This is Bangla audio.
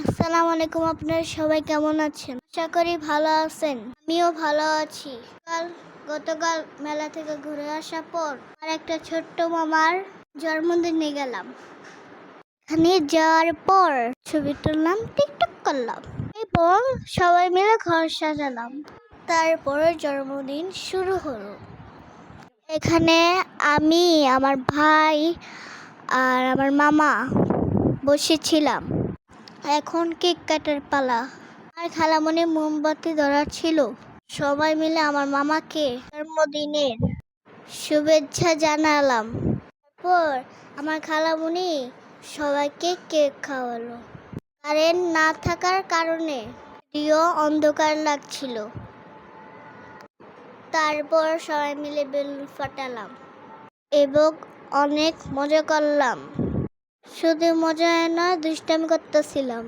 আসসালামু আলাইকুম, আপনারা সবাই কেমন আছেন? আশা করি ভালো আছেন। আমিও ভালো আছি। গতকাল মেলা থেকে ঘুরে আসার পর আর একটা ছোট্ট মামার জন্মদিনে গেলাম। এখানে যাওয়ার পর ছবি তুললাম, টিকটক করলাম এবং সবাই মিলে ঘর সাজালাম। তারপরে জন্মদিন শুরু হলো। এখানে আমি, আমার ভাই আর আমার মামা বসেছিলাম। এখন কেক কাটার পালা। আর খালামণি মোমবাতি ধরা ছিল। সবাই মিলে আমার মামাকে জন্মদিনের শুভেচ্ছা জানালাম। তারপর আমার খালামণি সবাইকে কেক খাওয়ালো। কারেন্ট না থাকার কারণে প্রিয় অন্ধকার লাগছিল। তারপর সবাই মিলে বেলুন ফাটালাম এবং অনেক মজা করলাম। শুধু মজা না, দুষ্টামি করতেছিলাম।